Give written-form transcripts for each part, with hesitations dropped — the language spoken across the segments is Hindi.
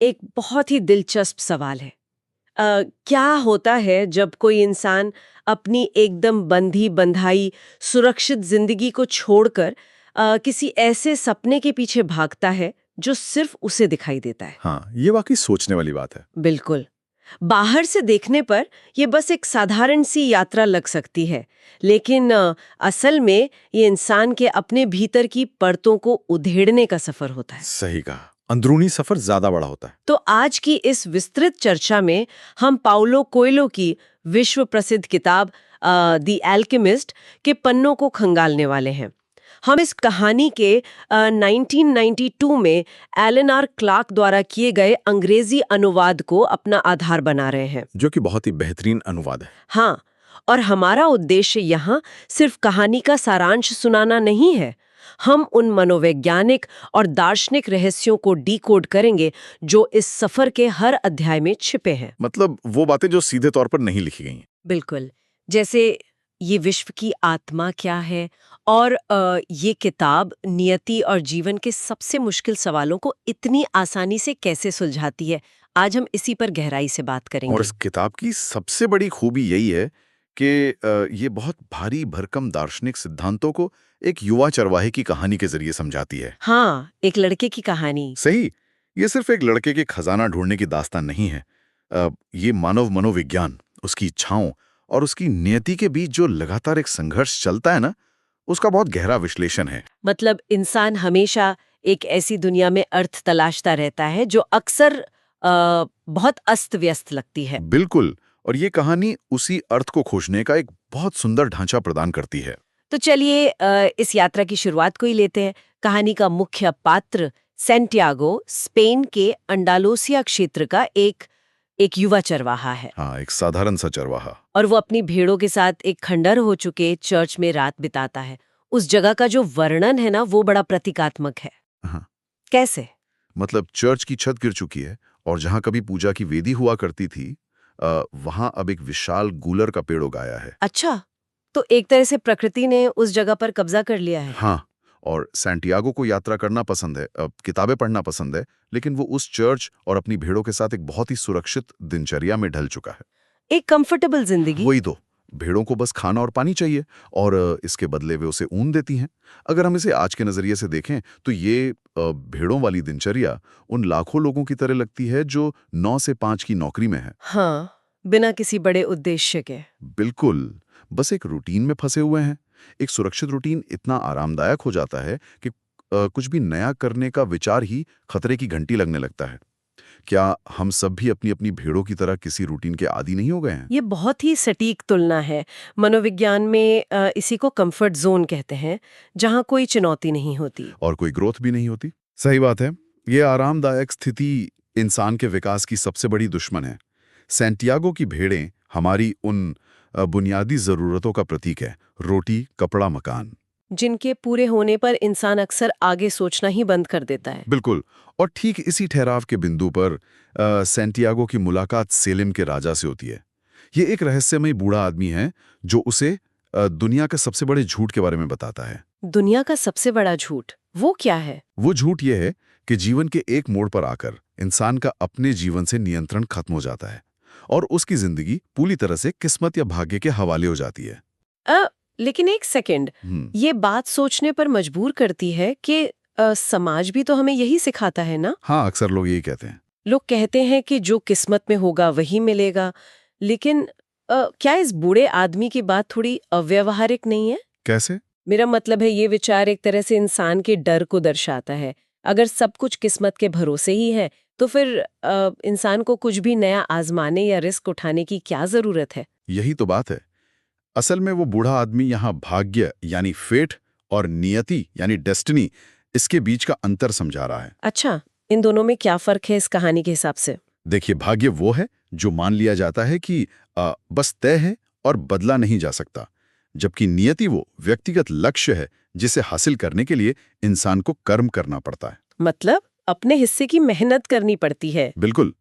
एक बहुत ही दिलचस्प सवाल है। क्या होता है जब कोई इंसान अपनी एकदम बंधी बंधाई सुरक्षित जिंदगी को छोड़कर किसी ऐसे सपने के पीछे भागता है जो सिर्फ उसे दिखाई देता है? हाँ, ये वाकई सोचने वाली बात है। बिल्कुल। बाहर से देखने पर ये बस एक साधारण सी यात्रा लग सकती है, लेकिन असल में ये इंसान के अपने भीतर की परतों को उधेड़ने का सफर होता है। सही कहा, अंदरूनी सफर ज्यादा बड़ा होता है। तो आज की इस विस्तृत चर्चा में हम पाउलो कोएल्हो की विश्व प्रसिद्ध किताब द एल्केमिस्ट के पन्नों को खंगालने वाले हैं। हम इस कहानी के 1992 में एलन आर क्लार्क द्वारा किए गए अंग्रेजी अनुवाद को अपना आधार बना रहे हैं, जो कि बहुत ही बेहतरीन अनुवाद है। हाँ, और हमारा उद्देश्य यहाँ सिर्फ कहानी का सारांश सुनाना नहीं है। हम उन मनोवैज्ञानिक और दार्शनिक रहस्यों को डीकोड करेंगे जो इस सफर के हर अध्याय में छिपे हैं। मतलब वो बातें जो सीधे तौर पर नहीं लिखी गई हैं। बिल्कुल। जैसे ये विश्व की आत्मा क्या है, और ये किताब नियति और जीवन के सबसे मुश्किल सवालों को इतनी आसानी से कैसे सुलझाती है। आज हम इसी पर गहराई से बात और करेंगे। इस किताब की सबसे बड़ी खूबी यही है कि ये बहुत भारी भरकम दार्शनिक सिद्धांतों को एक युवा चरवाहे की कहानी के जरिए समझाती है। हाँ, एक लड़के की कहानी। सही, ये सिर्फ एक लड़के के खजाना ढूंढने की दास्तान नहीं है। ये मानव मनोविज्ञान, उसकी इच्छाओं और उसकी नियति के बीच जो लगातार एक संघर्ष चलता है ना, उसका बहुत गहरा विश्लेषण है। मतलब इंसान हमेशा एक ऐसी दुनिया में अर्थ तलाशता रहता है जो अक्सर बहुत अस्त व्यस्त लगती है। बिल्कुल, और ये कहानी उसी अर्थ को खोजने का एक बहुत सुंदर ढांचा प्रदान करती है। तो चलिए इस यात्रा की शुरुआत को ही लेते हैं। कहानी का मुख्य पात्र सैंटियागो स्पेन के अंडालूसिया क्षेत्र का एक युवा चरवाहा है, हाँ, एक साधारण सा चरवाहा। और वो अपनी भेड़ों के साथ एक खंडहर हो चुके चर्च में रात बिताता है। उस जगह का जो वर्णन है ना, वो बड़ा प्रतीकात्मक है। हाँ, कैसे? मतलब चर्च की छत गिर चुकी है और जहां कभी पूजा की वेदी हुआ करती थी, वहां अब एक विशाल गूलर का पेड़ उगाया है। अच्छा, तो एक तरह से प्रकृति ने उस जगह पर कब्जा कर लिया है। हाँ, और सैंटियागो को यात्रा करना पसंद है, किताबें पढ़ना पसंद है, लेकिन वो उस चर्च और अपनी भेड़ों के साथ एक बहुत ही सुरक्षित दिनचर्या में ढल चुका है। एक कंफर्टेबल जिंदगी। वही तो, भेड़ों को बस खाना और पानी चाहिए और इसके बदले वे उसे ऊन देती हैं। अगर हम इसे आज के नजरिए से देखें तो ये भेड़ों वाली दिनचर्या उन लाखों लोगों की तरह लगती है जो 9 से 5 की नौकरी में है। हाँ, बिना किसी बड़े उद्देश्य के। बिल्कुल, बस एक रूटीन में फंसे हुए हैं। एक सुरक्षित रूटीन इतना आरामदायक हो जाता है कि कुछ भी नया करने का विचार ही खतरे की घंटी लगने लगता है। क्या हम सब भी अपनी अपनी भेड़ों की तरह किसी रूटीन के आदी नहीं हो गए हैं? ये बहुत ही सटीक तुलना है। मनोविज्ञान में इसी को कंफर्ट जोन कहते हैं, जहाँ कोई चुनौती नहीं होती। और कोई ग्रोथ भी नहीं होती। सही बात है, ये आरामदायक स्थिति इंसान के विकास की सबसे बड़ी दुश्मन है। सैंटियागो की भेड़ें हमारी उन बुनियादी जरूरतों का प्रतीक है, रोटी, कपड़ा, मकान। जिनके पूरे होने पर इंसान अक्सर आगे सोचना ही बंद कर देता है। बिल्कुल, और ठीक इसी ठहराव के बिंदु पर सैंटियागो की मुलाकात सेलिम के राजा से होती है। ये एक रहस्यमय बूढ़ा आदमी है जो उसे दुनिया के सबसे बड़े झूठ के बारे में बताता है। दुनिया का सबसे बड़ा झूठ, वो क्या है? वो झूठ ये है कि जीवन के एक मोड़ पर आकर इंसान का अपने जीवन से नियंत्रण खत्म हो जाता है और उसकी जिंदगी पूरी तरह से किस्मत या भाग्य के हवाले हो जाती है। लेकिन एक सेकंड, हम्म, ये बात सोचने पर मजबूर करती है कि समाज भी तो हमें यही सिखाता है ना। हाँ, अक्सर लोग यही कहते हैं। लोग कहते हैं कि जो किस्मत में होगा वही मिलेगा, लेकिन क्या इस बूढ़े आदमी की बात थोड़ी अव्यावहारिक नहीं है? कैसे? मेरा मतलब है, ये विचार एक तरह से इंसान के डर को दर्शाता है। अगर सब कुछ किस्मत के भरोसे ही है, तो फिर इंसान को कुछ भी नया आजमाने या रिस्क उठाने की क्या जरूरत है? यही तो बात है। असल में वो बूढ़ा आदमी यहाँ भाग्य यानी फेट और नियति यानी डेस्टिनी, इसके बीच का अंतर समझा रहा है। अच्छा, इन दोनों में क्या फर्क है इस कहानी के हिसाब से? देखिए, भाग्य वो है जो मान लिया जाता है कि बस तय है और बदला नहीं जा सकता, जबकि नियति वो व्यक्तिगत लक्ष्य है जिसे हासिल करने के लिए इंसान को कर्म करना पड़ता है। मतलब अपने हिस्से की मेहनत करनी पड़ती है। बिल्कुल,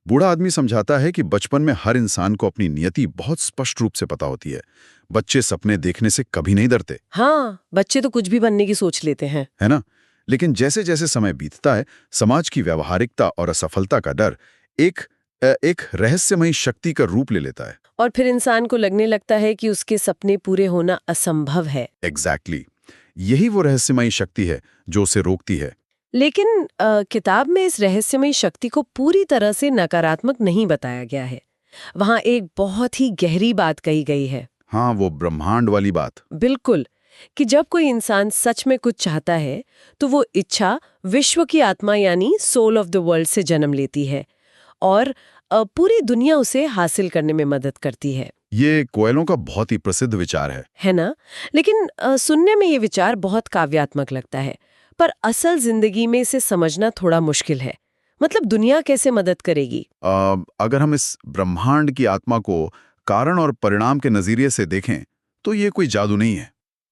बूढ़ा आदमी समझाता है कि बचपन में हर इंसान को अपनी नियति बहुत स्पष्ट रूप से पता होती है। बच्चे सपने देखने से कभी नहीं डरते, हाँ, बच्चे तो कुछ भी बनने की सोच लेते हैं। है ना? लेकिन जैसे जैसे समय बीतता है, समाज की व्यावहारिकता और असफलता का डर एक रहस्यमयी शक्ति का रूप ले लेता है। और फिर इंसान को लगने लगता है कि उसके सपने पूरे होना असंभव है। एग्जैक्टली। यही वो रहस्यमयी शक्ति है जो उसे रोकती है। लेकिन किताब में इस रहस्यमयी शक्ति को पूरी तरह से नकारात्मक नहीं बताया गया है। वहाँ एक बहुत ही गहरी बात कही गई है। हाँ, वो ब्रह्मांड वाली बात। बिल्कुल, कि जब कोई इंसान सच में कुछ चाहता है तो वो इच्छा विश्व की आत्मा यानी सोल ऑफ द वर्ल्ड से जन्म लेती है और पूरी दुनिया उसे हासिल करने में मदद करती है। ये कोएल्हो का बहुत ही प्रसिद्ध विचार है ना? लेकिन सुनने में ये विचार बहुत काव्यात्मक लगता है, पर असल जिंदगी में इसे समझना थोड़ा मुश्किल है। मतलब दुनिया कैसे मदद करेगी? अगर हम इस ब्रह्मांड की आत्मा को कारण और परिणाम के नजरिए से देखें तो ये कोई जादू नहीं है।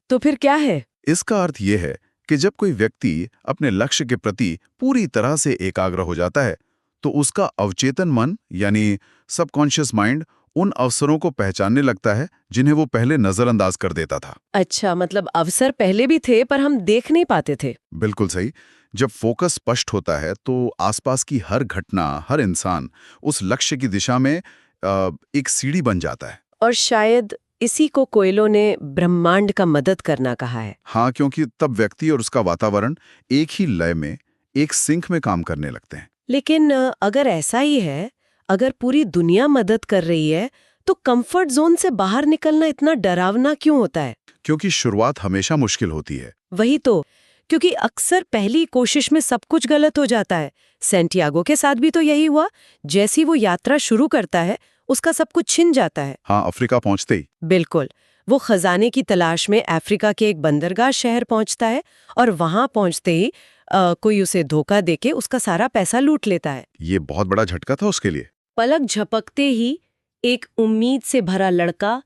तो फिर क्या है? इसका अर्थ ये है कि जब कोई व्यक्ति अपने लक्ष्य के प्रति पूरी तरह से एकाग्र हो जाता है तो उसका अवचेतन मन यानी सबकॉन्शियस माइंड उन अवसरों को पहचानने लगता है जिन्हें वो पहले नजरअंदाज कर देता था। अच्छा, मतलब अवसर पहले भी थे पर हम देख नहीं पाते थे। बिल्कुल सही। जब फोकस स्पष्ट होता है तो आसपास की हर घटना, हर इंसान उस लक्ष्य की दिशा में एक सीढ़ी बन जाता है। और शायद इसी को कोएल्हो ने ब्रह्मांड का मदद करना कहा है। हाँ, क्योंकि तब व्यक्ति और उसका वातावरण एक ही लय में, एक सिंक में काम करने लगते हैं। लेकिन अगर ऐसा ही है, अगर पूरी दुनिया मदद कर रही है, तो कंफर्ट जोन से बाहर निकलना इतना डरावना क्यों होता है? क्योंकि शुरुआत हमेशा मुश्किल होती है। वही तो, क्योंकि अक्सर पहली कोशिश में सब कुछ गलत हो जाता है। सैंटियागो के साथ भी तो यही हुआ। जैसी वो यात्रा शुरू करता है, उसका सब कुछ छिन जाता है। हाँ, अफ्रीका पहुंचते ही। बिल्कुल, वो खजाने की तलाश में अफ्रीका के एक बंदरगाह शहर पहुंचता है और वहां पहुंचते ही कोई उसे धोखा देके उसका सारा पैसा लूट लेता है। ये बहुत बड़ा झटका था उसके लिए। पलक झपकते ही एक उम्मीद से भरा लड़का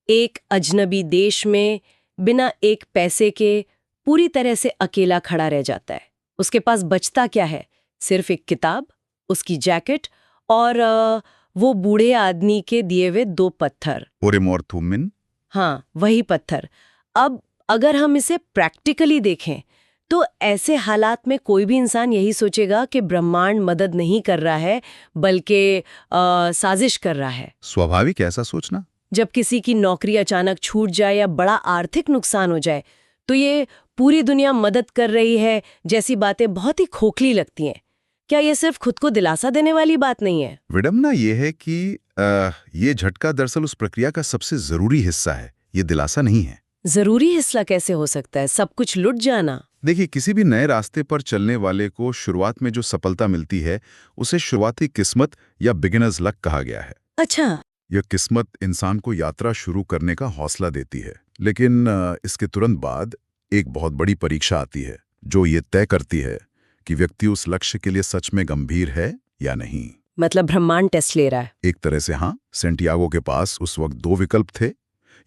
एक अजनबी देश में बिना एक पैसे के पूरी तरह से अकेला खड़ा रह जाता है। उसके पास बचता क्या है? सिर्फ एक किताब, उसकी जैकेट और वो बूढ़े आदमी के दिए हुए 2 पत्थर। ओरेमोर थुमिन। हाँ, वही पत्थर। अब अगर हम इसे प्रैक्टिकली देखें तो ऐसे हालात में कोई भी इंसान यही सोचेगा कि ब्रह्मांड मदद नहीं कर रहा है बल्कि साजिश कर रहा है। स्वाभाविक ऐसा सोचना। जब किसी की नौकरी अचानक छूट जाए या बड़ा आर्थिक नुकसान हो जाए तो ये पूरी दुनिया मदद कर रही है जैसी बातें बहुत ही खोखली लगती हैं। क्या ये सिर्फ खुद को दिलासा देने वाली बात नहीं है? विडम्बना ये है कि ये झटका दरअसल उस प्रक्रिया का सबसे जरूरी हिस्सा है, ये दिलासा नहीं है। जरूरी हिस्सा कैसे हो सकता है? सब कुछ लुट जाना। देखिए, किसी भी नए रास्ते पर चलने वाले को शुरुआत में जो सफलता मिलती है उसे शुरुआती किस्मत या बिगिनर्स लक कहा गया है। अच्छा। यह किस्मत इंसान को यात्रा शुरू करने का हौसला देती है, लेकिन इसके तुरंत बाद एक बहुत बड़ी परीक्षा आती है जो ये तय करती है कि व्यक्ति उस लक्ष्य के लिए सच में गंभीर है या नहीं। मतलब ब्रह्मांड टेस्ट ले रहा है। एक तरह से हाँ। सैंटियागो के पास उस वक्त 2 विकल्प थे,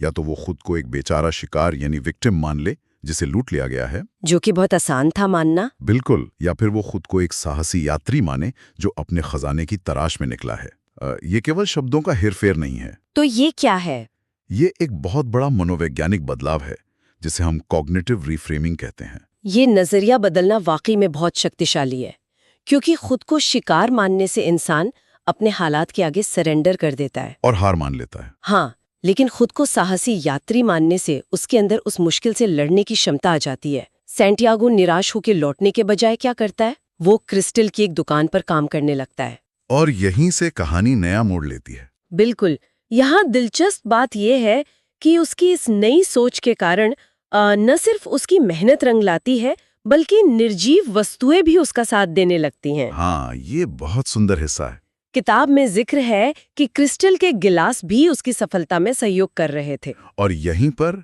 या तो वो खुद को एक बेचारा शिकार यानी विक्टिम मान ले जिसे लूट लिया गया है, जो कि बहुत आसान था मानना। बिल्कुल, या फिर वो खुद को एक साहसी यात्री माने जो अपने खजाने की तलाश में निकला है। ये केवल शब्दों का हेरफेर नहीं है। तो ये क्या है? ये एक बहुत बड़ा मनोवैज्ञानिक बदलाव है जिसे हम कॉग्निटिव रिफ्रेमिंग कहते हैं। ये नजरिया बदलना वाकई में बहुत शक्तिशाली है, क्योंकि खुद को शिकार मानने से इंसान अपने हालात के आगे सरेंडर कर देता है और हार मान लेता है। हाँ, लेकिन खुद को साहसी यात्री मानने से उसके अंदर उस मुश्किल से लड़ने की क्षमता आ जाती है। सैंटियागो निराश होकर लौटने के बजाय क्या करता है? वो क्रिस्टल की एक दुकान पर काम करने लगता है। और यहीं से कहानी नया मोड़ लेती है। बिल्कुल। यहाँ दिलचस्प बात यह है कि उसकी इस नई सोच के कारण न सिर्फ उसकी मेहनत रंग लाती है बल्कि निर्जीव वस्तुएं भी उसका साथ देने लगती हैं। हाँ, ये बहुत सुंदर हिस्सा है। किताब में जिक्र है कि क्रिस्टल के गिलास भी उसकी सफलता में सहयोग कर रहे थे। और यहीं पर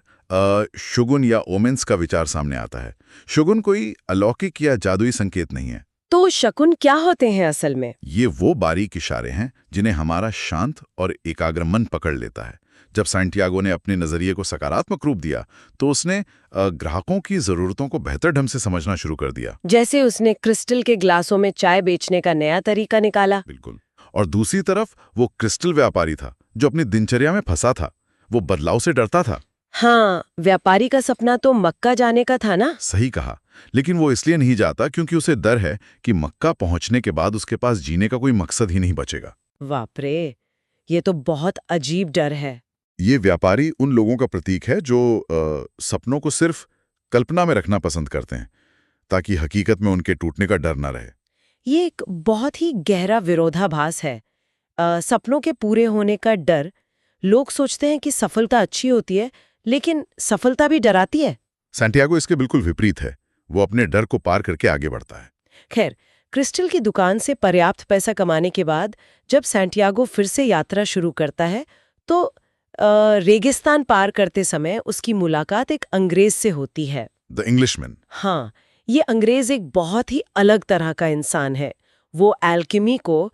शुगुन या ओमेंस का विचार सामने आता है। शुगुन कोई अलौकिक या जादुई संकेत नहीं है। तो शकुन क्या होते हैं असल में? ये वो बारीक इशारे हैं जिन्हें हमारा शांत और एकाग्र मन पकड़ लेता है। जब सैंटियागो ने अपने नजरिए को सकारात्मक रूप दिया तो उसने ग्राहकों की जरूरतों को बेहतर ढंग से समझना शुरू कर दिया। जैसे उसने क्रिस्टल के ग्लासों में चाय बेचने का नया तरीका निकाला। बिल्कुल। और दूसरी तरफ वो क्रिस्टल व्यापारी था जो अपनी दिनचर्या में फंसा था, वो बदलाव से डरता था। हाँ, व्यापारी का सपना तो मक्का जाने का था ना। सही कहा, लेकिन वो इसलिए नहीं जाता क्योंकि उसे डर है कि मक्का पहुंचने के बाद उसके पास जीने का कोई मकसद ही नहीं बचेगा। बाप रे, ये तो बहुत अजीब डर है। ये व्यापारी उन लोगों का प्रतीक है जो सपनों को सिर्फ कल्पना में रखना पसंद करते हैं, ताकि हकीकत में उनके टूटने का डर ना रहे। ये एक बहुत ही गहरा विरोधाभास है। सपनों के पूरे होने का डर। लोग सोचते हैं कि सफलता अच्छी होती है, लेकिन सफलता भी डराती है। सैंटियागो इसके बिल्कुल विपरीत है। वो अपने डर को पार करके आगे बढ़ता है। खैर, क्रिस्टल की दुकान से पर्याप्त पैसा कमाने के बाद जब सैंटियागो फिर से यात्रा शुरू करता है, तो रेगिस्तान पार करते समय उसकी मुलाकात एक अंग्रेज से होती है। The Englishman. हाँ, ये अंग्रेज एक बहुत ही अलग तरह का इंसान है। वो एल्केमी को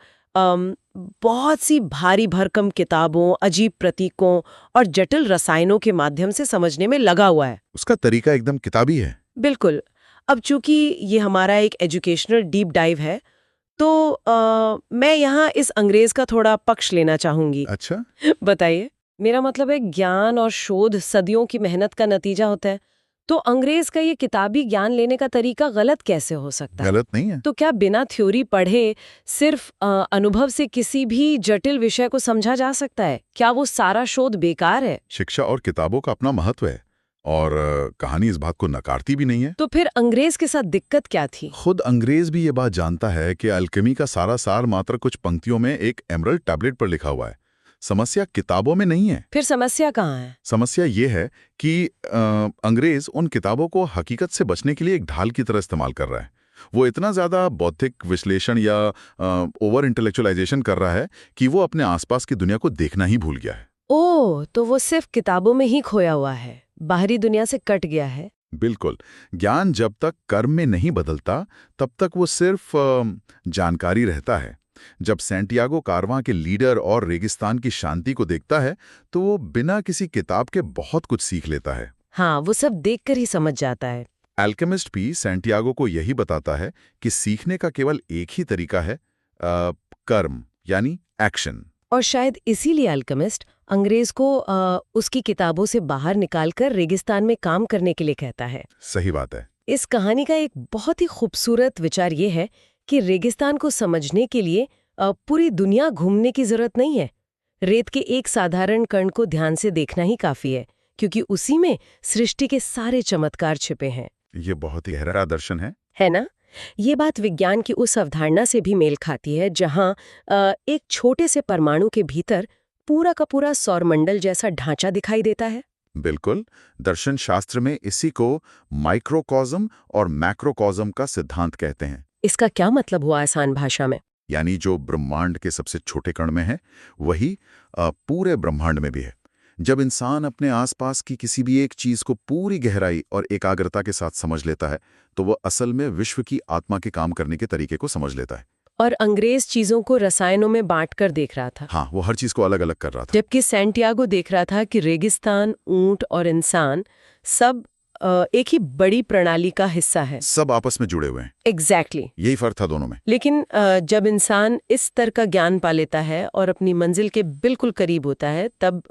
बहुत सी भारी भरकम किताबों, अजीब प्रतीकों और जटिल रसायनों के माध्यम से समझने में लगा हुआ है। उसका तरीका एकदम किताबी है। बिल्कुल। अब चूंकि ये हमारा एक एजुकेशनल डीप डाइव है, तो मैं यहाँ इस अंग्रेज का थोड़ा पक्ष लेना चाहूंगी। अच्छा। बताइए। मेरा मतलब है, ज्ञान और शोध सदियों की मेहनत का नतीजा होता है, तो अंग्रेज का ये किताबी ज्ञान लेने का तरीका गलत कैसे हो सकता है? गलत नहीं है। तो क्या बिना थ्योरी पढ़े सिर्फ अनुभव से किसी भी जटिल विषय को समझा जा सकता है? क्या वो सारा शोध बेकार है? शिक्षा और किताबों का अपना महत्व है, और कहानी इस बात को नकारती भी नहीं है। तो फिर अंग्रेज के साथ दिक्कत क्या थी? खुद अंग्रेज भी ये बात जानता है कि अल्केमी का सारा सार मात्र कुछ पंक्तियों में एक एमरल्ड टैबलेट पर लिखा हुआ है। समस्या किताबों में नहीं है। फिर समस्या कहाँ है? समस्या ये है कि अंग्रेज उन किताबों को हकीकत से बचने के लिए एक ढाल की तरह इस्तेमाल कर रहा है। वो इतना ज्यादा बौद्धिक विश्लेषण या ओवर इंटेलेक्चुअलाइजेशन कर रहा है कि वो अपने आसपास की दुनिया को देखना ही भूल गया है। ओह, तो वो सिर्फ किताबों में ही खोया हुआ है, बाहरी दुनिया से कट गया है। बिल्कुल। ज्ञान जब तक कर्म में नहीं बदलता, तब तक वो सिर्फ जानकारी रहता है। जब सैंटियागो कारवां के लीडर और रेगिस्तान की शांति को देखता है, तो वो बिना किसी किताब के बहुत कुछ सीख लेता है। हाँ, वो सब देखकर ही समझ जाता है। एल्केमिस्ट भी सैंटियागो को यही बताता है कि सीखने का केवल एक ही तरीका है, कर्म, यानी एक्शन। और शायद इसीलिए अल्केमिस्ट अंग्रेज को उसकी किताबों से बाहर निकालकर रेगिस्तान में काम करने के लिए कहता है। सही बात है। इस कहानी का एक बहुत ही खूबसूरत विचार ये है कि रेगिस्तान को समझने के लिए पूरी दुनिया घूमने की जरूरत नहीं है। रेत के एक साधारण कण को ध्यान से देखना ही काफी है, क्योंकि उसी में सृष्टि के सारे चमत्कार छिपे हैं। ये बहुत ही गहरा दर्शन है ना? ये बात विज्ञान की उस अवधारणा से भी मेल खाती है, जहां एक छोटे से परमाणु के भीतर पूरा का पूरा सौरमंडल जैसा ढांचा दिखाई देता है। बिल्कुल। दर्शन शास्त्र में इसी को माइक्रोकॉज्म और मैक्रोकॉज्म का सिद्धांत कहते हैं। इसका क्या मतलब हुआ आसान भाषा में? यानी जो ब्रह्मांड के सबसे छोटे कण में है, वही पूरे ब्रह्मांड में भी है। जब इंसान अपने आसपास की किसी भी एक चीज को पूरी गहराई और एकाग्रता के साथ समझ लेता है, तो वह असल में विश्व की आत्मा के काम करने के तरीके को समझ लेता है। और अंग्रेज चीजों को रसायनों में बांटकर देख रहा था। हाँ, वो हर चीज को अलग अलग कर रहा था। जबकि सैंटियागो देख रहा था कि रेगिस्तान, ऊंट और इंसान सब एक ही बड़ी प्रणाली का हिस्सा है। सब आपस में जुड़े हुए हैं। एग्जैक्टली। यही फर्क था दोनों में। लेकिन जब इंसान इस स्तर का ज्ञान पा लेता है और अपनी मंजिल के बिल्कुल करीब होता है, तब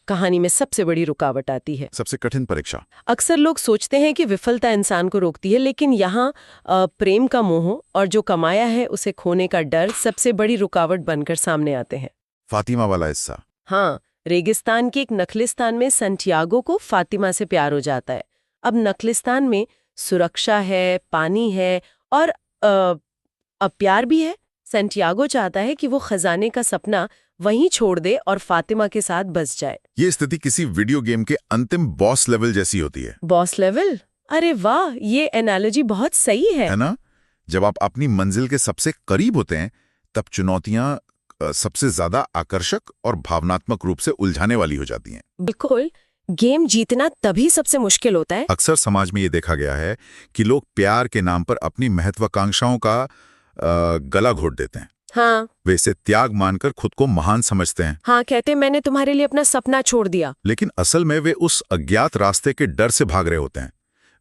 कहानी में सबसे बड़ी रुकावट आती है। सबसे कठिन परीक्षा। अक्सर लोग सोचते हैं कि विफलता इंसान को रोकती है, लेकिन यहाँ प्रेम का मोह और जो कमाया है उसे खोने का डर सबसे बड़ी रुकावट बनकर सामने आते हैं। फातिमा वाला हिस्सा। हाँ, रेगिस्तान के एक नखलिस्तान में सैंटियागो को फातिमा से प्यार हो जाता है। अब नखलिस्तान में सुरक्षा है, पानी है और अब प्यार भी है। सैंटियागो चाहता है कि वो खजाने का सपना वहीं छोड़ दे और फातिमा के साथ बस जाए। ये स्थिति किसी वीडियो गेम के अंतिम बॉस लेवल जैसी होती है। Boss level? अरे वाह, ये एनालॉजी बहुत सही है ना? जब आप अपनी मंजिल के सबसे करीब होते हैं, तब चुनौतियां सबसे ज्यादा आकर्षक और भावनात्मक रूप से उलझाने वाली हो जाती हैं। बिल्कुल। गेम जीतना तभी सबसे मुश्किल होता है। अक्सर समाज में ये देखा गया है कि लोग प्यार के नाम पर अपनी महत्वाकांक्षाओं का गला घोट देते हैं। हाँ। वे इसे त्याग मानकर खुद को महान समझते हैं। हाँ, कहते मैंने तुम्हारे लिए अपना सपना छोड़ दिया। लेकिन असल में वे उस अज्ञात रास्ते के डर से भाग रहे होते हैं।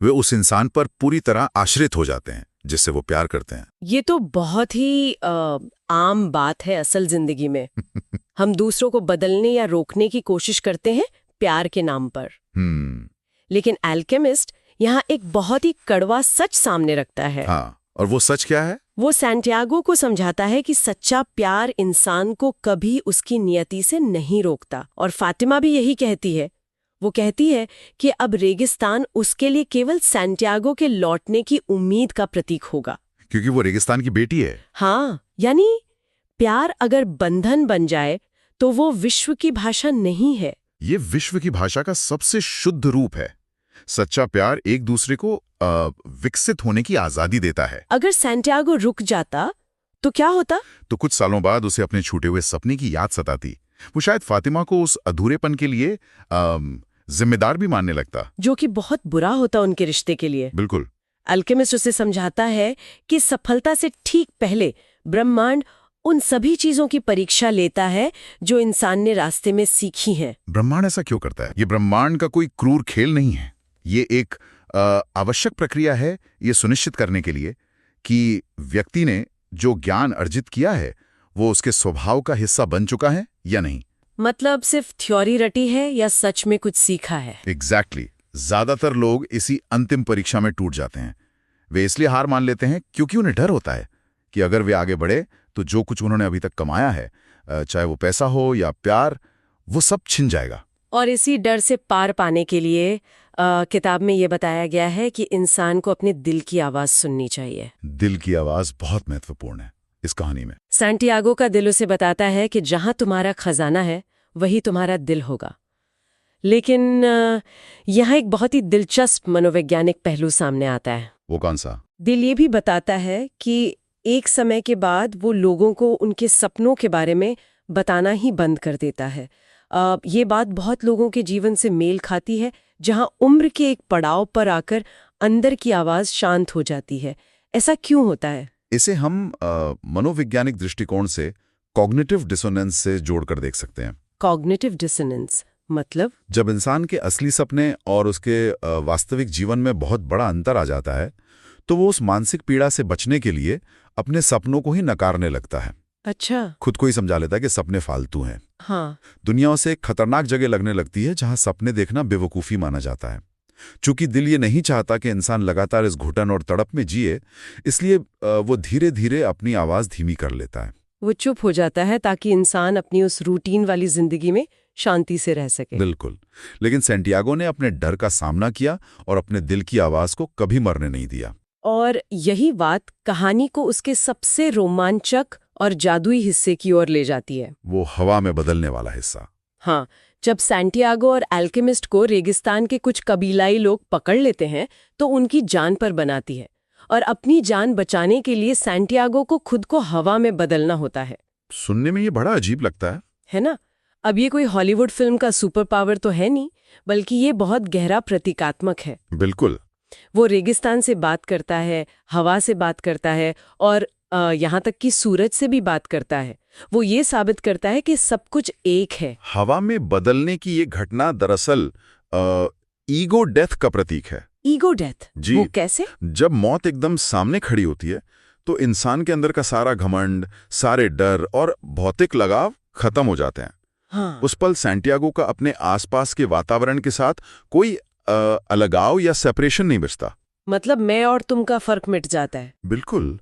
वे उस इंसान पर पूरी तरह आश्रित हो जाते हैं जिससे वो प्यार करते हैं। ये तो बहुत ही आम बात है असल जिंदगी में। हम दूसरों को बदलने या रोकने की कोशिश करते हैं, प्यार के नाम पर। लेकिन एल्केमिस्ट यहाँ एक बहुत ही कड़वा सच सामने रखता है। हाँ, और वो सच क्या है? वो सैंटियागो को समझाता है कि सच्चा प्यार इंसान को कभी उसकी नियति से नहीं रोकता। और फातिमा भी यही कहती है। वो कहती है कि अब रेगिस्तान उसके लिए केवल सैंटियागो के लौटने की उम्मीद का प्रतीक होगा, क्योंकि वो रेगिस्तान की बेटी है। हाँ, यानी प्यार अगर बंधन बन जाए तो वो विश्व की भाषा नहीं है। ये विश्व की भाषा का सबसे शुद्ध रूप है। सच्चा प्यार एक दूसरे को विकसित होने की आजादी देता है। अगर सैंटियागो रुक जाता तो क्या होता? तो कुछ सालों बाद उसे अपने छूटे हुए सपने की याद सताती। वो शायद फातिमा को उस अधूरेपन के लिए जिम्मेदार भी मानने लगता, जो कि बहुत बुरा होता उनके रिश्ते के लिए। बिल्कुल। अल्केमिस्ट उसे समझाता है कि सफलता से ठीक पहले ब्रह्मांड उन सभी चीजों की परीक्षा लेता है जो इंसान ने रास्ते में सीखी हैं। ब्रह्मांड ऐसा क्यों करता है? ये ब्रह्मांड का कोई क्रूर खेल नहीं है। ये एक आवश्यक प्रक्रिया है, ये सुनिश्चित करने के लिए कि व्यक्ति ने जो ज्ञान अर्जित किया है वो उसके स्वभाव का हिस्सा बन चुका है या नहीं। मतलब सिर्फ थ्योरी रटी है या सच में कुछ सीखा है? एग्जैक्टली। ज्यादातर लोग इसी अंतिम परीक्षा में टूट जाते हैं। वे इसलिए हार मान लेते हैं क्योंकि उन्हें डर होता है कि अगर वे आगे बढ़े तो जो कुछ उन्होंने अभी तक कमाया है, चाहे वो पैसा हो या प्यार, वो सब छिन जाएगा। और इसी डर से पार पाने के लिए किताब में ये बताया गया है कि इंसान को अपने दिल की आवाज सुननी चाहिए। दिल की आवाज बहुत महत्वपूर्ण है इस कहानी में। सैंटियागो का दिल उसे बताता है कि जहां तुम्हारा खजाना है वही तुम्हारा दिल होगा। लेकिन यहाँ एक बहुत ही दिलचस्प मनोवैज्ञानिक पहलू सामने आता है। वो कौन सा? दिल ये भी बताता है कि एक समय के बाद वो लोगों को उनके सपनों के बारे में बताना ही बंद कर देता है। ये बात बहुत लोगों के जीवन से मेल खाती है, जहां उम्र के एक पड़ाव पर आकर अंदर की आवाज शांत हो जाती है। ऐसा क्यों होता है? इसे हम मनोवैज्ञानिक दृष्टिकोण से कॉग्निटिव डिसोनेंस से जोड़कर देख सकते हैं। कॉग्निटिव डिसोनेंस मतलब? जब इंसान के असली सपने और उसके वास्तविक जीवन में बहुत बड़ा अंतर आ जाता है तो वो उस मानसिक पीड़ा से बचने के लिए अपने सपनों को ही नकारने लगता है। अच्छा। खुद को ही समझा लेता है कि सपने फालतू हैं। हाँ। दुनिया उसे एक खतरनाक जगह लगने लगती है जहां सपने देखना बेवकूफ़ी माना जाता है। चूंकि दिल ये नहीं चाहता कि इंसान लगातार इस घुटन और तड़प में जिए, इसलिए वो धीरे धीरे अपनी आवाज़ धीमी कर लेता है। वो चुप हो जाता है ताकि इंसान अपनी उस रूटीन वाली जिंदगी में शांति से रह सके। बिल्कुल। लेकिन सैंटियागो ने अपने डर का सामना किया और अपने दिल की आवाज़ को कभी मरने नहीं दिया। और यही बात कहानी को उसके सबसे रोमांचक और जादुई हिस्से की ओर ले जाती है। वो हवा में बदलने वाला हिस्सा। हाँ, जब सैंटियागो और एल्केमिस्ट को रेगिस्तान के कुछ कबीलाई लोग पकड़ लेते हैं तो उनकी जान पर बनाती है, और अपनी जान बचाने के लिए सैंटियागो को खुद को हवा में बदलना होता है। सुनने में ये बड़ा अजीब लगता है ना? अब ये कोई हॉलीवुड फिल्म का सुपर पावर तो है नहीं, बल्कि ये बहुत गहरा प्रतीकात्मक है। बिल्कुल। वो रेगिस्तान से बात करता है, हवा से बात करता है, और यहाँ तक कि सूरज से भी बात करता है। वो ये साबित करता है कि सब कुछ एक है। हवा में बदलने की ये घटना दरअसल ईगो डेथ का प्रतीक है। Ego death? जी। वो कैसे? जब मौत एकदम सामने खड़ी होती है तो इंसान के अंदर का सारा घमंड, सारे डर और भौतिक लगाव खत्म हो जाते हैं। हाँ। उस पल सैंटियागो का अपने आसपास के वातावरण के साथ कोई अलगाव या सेपरेशन नहीं बचता। मतलब मैं और तुम का फर्क मिट जाता है। बिल्कुल।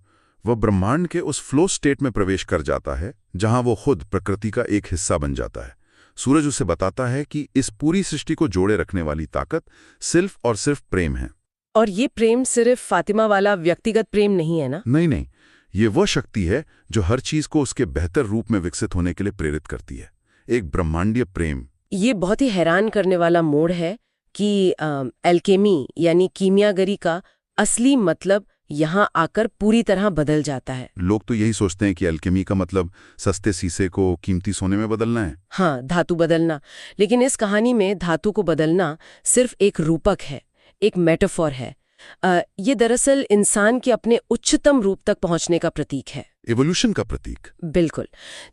वह ब्रह्मांड के उस फ्लो स्टेट में प्रवेश कर जाता है जहां वो खुद प्रकृति का एक हिस्सा बन जाता है। सूरज उसे बताता है कि इस पूरी सृष्टि को जोड़े रखने वाली ताकत सिर्फ और सिर्फ प्रेम है। और ये प्रेम सिर्फ फातिमा वाला व्यक्तिगत प्रेम नहीं है ना? नहीं, ये वह शक्ति है जो हर चीज को उसके बेहतर रूप में विकसित होने के लिए प्रेरित करती है। एक ब्रह्मांडीय प्रेम। ये बहुत ही हैरान करने वाला मोड़ है कि एल्केमी यानी कीमियागरी का असली मतलब यहाँ आकर पूरी तरह बदल जाता है। लोग तो यही सोचते हैं कि एल्केमी का मतलब सस्ते शीशे को कीमती सोने में बदलना है। हाँ, धातु बदलना। लेकिन इस कहानी में धातु को बदलना सिर्फ एक रूपक है, एक मेटाफोर है। ये दरअसल इंसान के अपने उच्चतम रूप तक पहुंचने का प्रतीक है। इवोल्यूशन का प्रतीक। बिल्कुल।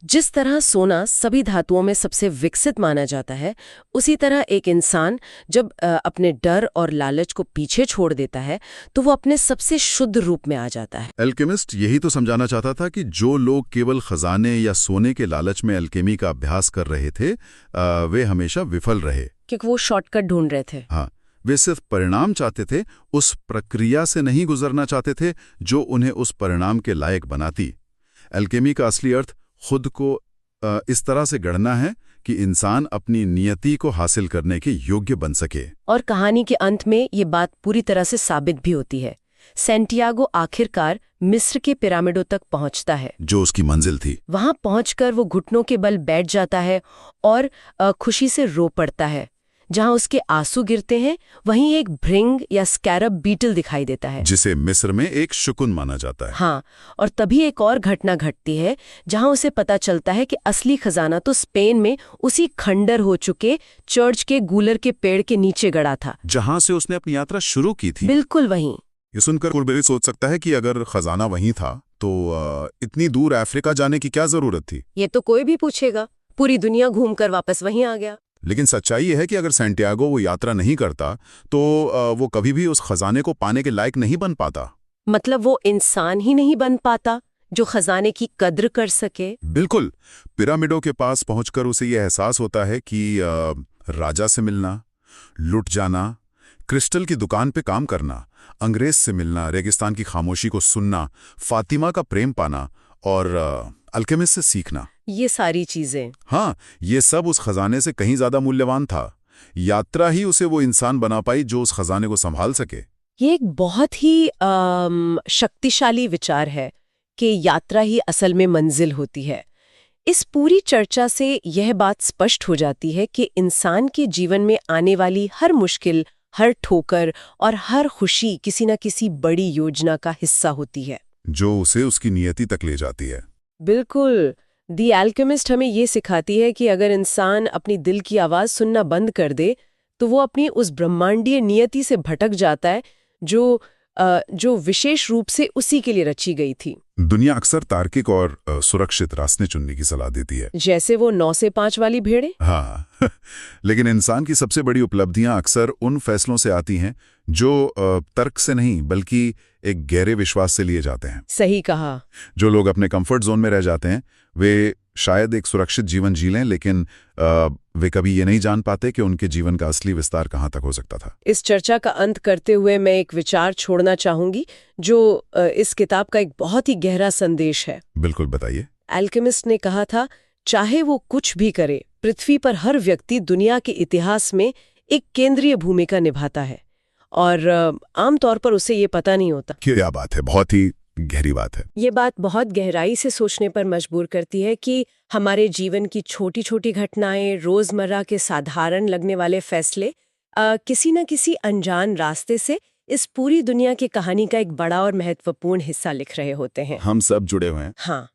जिस तरह सोना सभी धातुओं में सबसे विकसित माना जाता है, उसी तरह एक इंसान जब अपने डर और लालच को पीछे छोड़ देता है तो वो अपने सबसे शुद्ध रूप में आ जाता है। एल्केमिस्ट यही तो समझाना चाहता था कि जो लोग केवल खजाने या सोने के लालच में एल्केमी का अभ्यास कर रहे थे, वे हमेशा विफल रहे। क्योंकि वो शॉर्टकट ढूंढ रहे थे। हाँ, वे सिर्फ परिणाम चाहते थे, उस प्रक्रिया से नहीं गुजरना चाहते थे जो उन्हें उस परिणाम के लायक बनाती। एल्केमी का असली अर्थ खुद को इस तरह से गढ़ना है कि इंसान अपनी नियति को हासिल करने के योग्य बन सके। और कहानी के अंत में ये बात पूरी तरह से साबित भी होती है। सैंटियागो आखिरकार मिस्र के पिरामिडों तक पहुंचता है, जो उसकी मंजिल थी। वहां पहुंचकर वो घुटनों के बल बैठ जाता है और खुशी से रो पड़ता है। जहां उसके आंसू गिरते हैं वहीं एक भृंग या स्कैरब बीटल दिखाई देता है, जिसे मिस्र में एक शुकुन माना जाता है। हाँ, और तभी एक और घटना घटती है जहां उसे पता चलता है कि असली खजाना तो स्पेन में उसी खंडर हो चुके चर्च के गूलर के पेड़ के नीचे गड़ा था, जहां से उसने अपनी यात्रा शुरू की थी। बिल्कुल वहीं। ये सुनकर कोई भी सोच सकता है कि अगर खजाना वहीं था तो इतनी दूर अफ्रीका जाने की क्या जरूरत थी। ये तो कोई भी पूछेगा। पूरी दुनिया घूमकर वापस वहीं आ गया। लेकिन सच्चाई ये है कि अगर सैंटियागो वो यात्रा नहीं करता तो वो कभी भी उस खजाने को पाने के लायक नहीं बन पाता। मतलब वो इंसान ही नहीं बन पाता जो खजाने की कद्र कर सके। बिल्कुल। पिरामिडों के पास पहुंचकर उसे ये एहसास होता है कि राजा से मिलना, लुट जाना, क्रिस्टल की दुकान पे काम करना, अंग्रेज से मिलना, रेगिस्तान की खामोशी को सुनना, फातिमा का प्रेम पाना और अल्केमिस्ट से सीखना, ये सारी चीजें, हाँ, ये सब उस खजाने से कहीं ज्यादा मूल्यवान था। यात्रा ही उसे वो इंसान बना पाई जो उस खजाने को संभाल सके। ये एक बहुत ही शक्तिशाली विचार है कि यात्रा ही असल में मंजिल होती है। इस पूरी चर्चा से यह बात स्पष्ट हो जाती है कि इंसान के जीवन में आने वाली हर मुश्किल, हर ठोकर और हर खुशी किसी न किसी बड़ी योजना का हिस्सा होती है, जो उसे उसकी नियति तक ले जाती है। बिल्कुल। दी एल्केमिस्ट हमें ये सिखाती है कि अगर इंसान अपनी दिल की आवाज़ सुनना बंद कर दे तो वो अपनी उस ब्रह्मांडीय नियति से भटक जाता है जो विशेष रूप से उसी के लिए रची गई थी। दुनिया अक्सर तार्किक और सुरक्षित रास्ते चुनने की सलाह देती है, जैसे वो 9 से 5 वाली भेड़ें। हाँ लेकिन इंसान की सबसे बड़ी उपलब्धियां अक्सर उन फैसलों से आती हैं जो तर्क से नहीं बल्कि एक गहरे विश्वास से लिए जाते हैं। सही कहा। जो लोग अपने कंफर्ट जोन में रह जाते हैं वे शायद एक सुरक्षित जीवन जी लें, लेकिन वे कभी ये नहीं जान पाते कि उनके जीवन का असली विस्तार कहाँ तक हो सकता था। इस चर्चा का अंत करते हुए मैं एक विचार छोड़ना चाहूंगी जो इस किताब का एक बहुत ही गहरा संदेश है। बिल्कुल, बताइए। एल्केमिस्ट ने कहा था, चाहे वो कुछ भी करे, पृथ्वी पर हर व्यक्ति दुनिया के इतिहास में एक केंद्रीय भूमिका निभाता है और आमतौर पर उसे ये पता नहीं होता। क्या बात है, बहुत ही गहरी बात है। ये बात बहुत गहराई से सोचने पर मजबूर करती है कि हमारे जीवन की छोटी छोटी घटनाएं, रोजमर्रा के साधारण लगने वाले फैसले किसी न किसी अनजान रास्ते से इस पूरी दुनिया की कहानी का एक बड़ा और महत्वपूर्ण हिस्सा लिख रहे होते हैं। हम सब जुड़े हुए हैं। हाँ,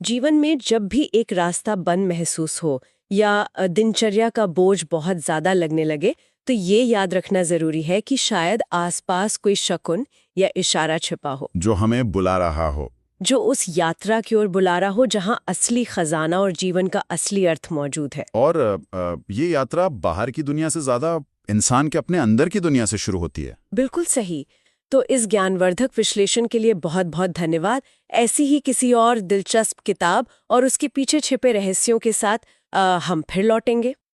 जीवन में जब भी एक रास्ता बंद महसूस हो या दिनचर्या का बोझ बहुत ज्यादा लगने लगे तो ये याद रखना जरूरी है कि शायद आसपास कोई शकुन या इशारा छिपा हो जो हमें बुला रहा हो, जो उस यात्रा की ओर बुला रहा हो जहां असली खजाना और जीवन का असली अर्थ मौजूद है। और ये यात्रा बाहर की दुनिया से ज्यादा इंसान के अपने अंदर की दुनिया से शुरू होती है। बिल्कुल सही। तो इस ज्ञानवर्धक विश्लेषण के लिए बहुत बहुत धन्यवाद। ऐसी ही किसी और दिलचस्प किताब और उसके पीछे छिपे रहस्यों के साथ हम फिर लौटेंगे।